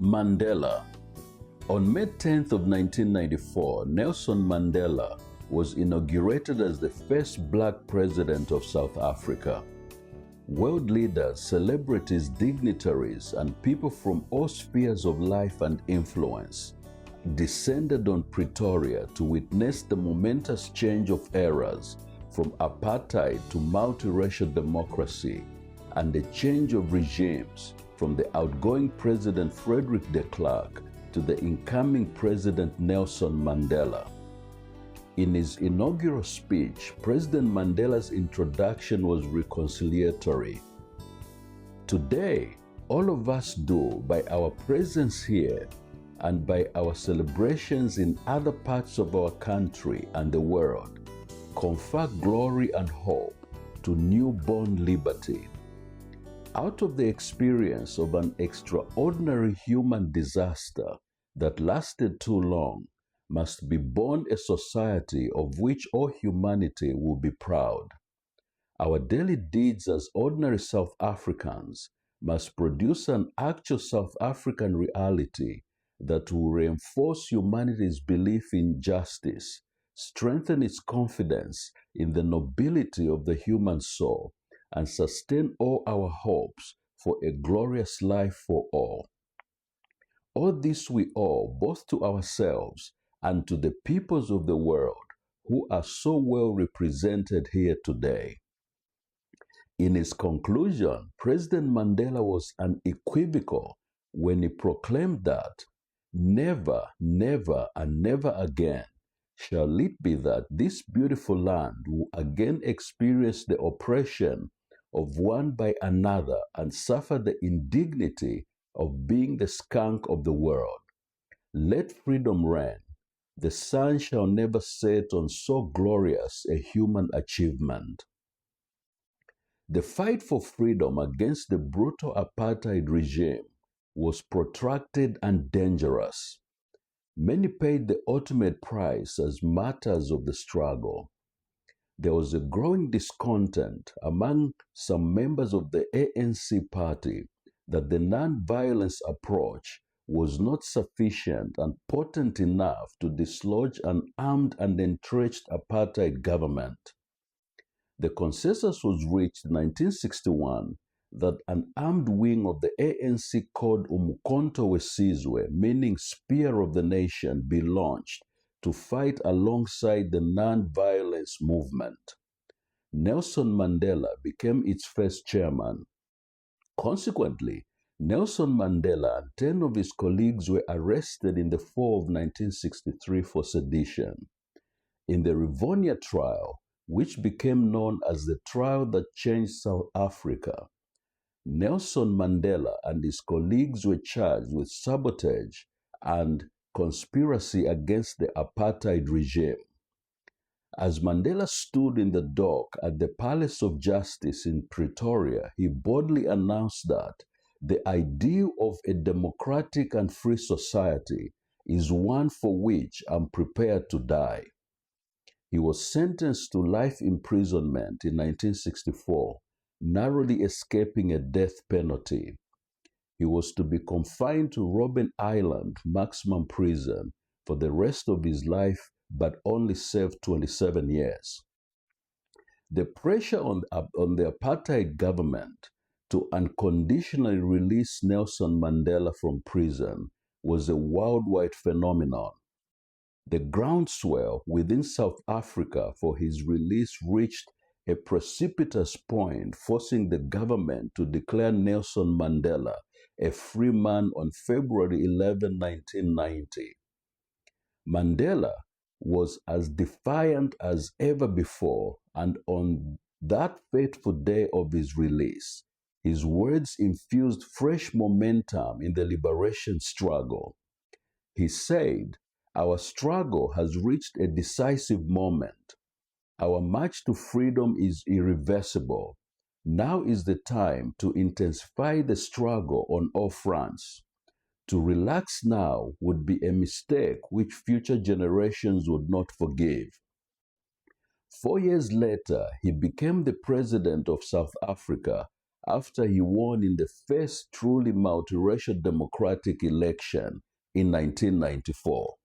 Mandela. On May 10th of 1994, Nelson Mandela was inaugurated as the first black president of South Africa. World leaders, celebrities, dignitaries, and people from all spheres of life and influence descended on Pretoria to witness the momentous change of eras from apartheid to multiracial democracy and the change of regimes from the outgoing President Fredrick De Klerk to the incoming President Nelson Mandela. In his inaugural speech, President Mandela's introduction was reconciliatory. Today, all of us do, by our presence here and by our celebrations in other parts of our country and the world, confer glory and hope to newborn liberty. Out of the experience of an extraordinary human disaster that lasted too long, must be born a society of which all humanity will be proud. Our daily deeds as ordinary South Africans must produce an actual South African reality that will reinforce humanity's belief in justice, strengthen its confidence in the nobility of the human soul, and sustain all our hopes for a glorious life for all. All this we owe both to ourselves and to the peoples of the world who are so well represented here today. In his conclusion, President Mandela was unequivocal when he proclaimed that never, never, and never again shall it be that this beautiful land will again experience the oppression of one by another and suffer the indignity of being the skunk of the world. Let freedom reign. The sun shall never set on so glorious a human achievement. The fight for freedom against the brutal apartheid regime was protracted and dangerous. Many paid the ultimate price as martyrs of the struggle. There was a growing discontent among some members of the ANC party that the non-violence approach was not sufficient and potent enough to dislodge an armed and entrenched apartheid government. The consensus was reached in 1961 that an armed wing of the ANC called Umkhonto weSizwe, meaning Spear of the Nation, be launched to fight alongside the non-violence movement. Nelson Mandela became its first chairman. Consequently, Nelson Mandela and 10 of his colleagues were arrested in the fall of 1963 for sedition. In the Rivonia trial, which became known as the trial that changed South Africa, Nelson Mandela and his colleagues were charged with sabotage and conspiracy against the apartheid regime. As Mandela stood in the dock at the Palace of Justice in Pretoria, he boldly announced that the ideal of a democratic and free society is one for which I'm prepared to die. He was sentenced to life imprisonment in 1964, narrowly escaping a death penalty. He was to be confined to Robben Island maximum prison for the rest of his life, but only served 27 years. The pressure on the apartheid government to unconditionally release Nelson Mandela from prison was a worldwide phenomenon. The groundswell within South Africa for his release reached a precipitous point, forcing the government to declare Nelson Mandela a free man on February 11, 1990. Mandela was as defiant as ever before, and on that fateful day of his release, his words infused fresh momentum in the liberation struggle. He said, "Our struggle has reached a decisive moment. Our march to freedom is irreversible. Now is the time to intensify the struggle on all fronts. To relax now would be a mistake which future generations would not forgive." 4 years later, he became the president of South Africa after he won in the first truly multiracial democratic election in 1994.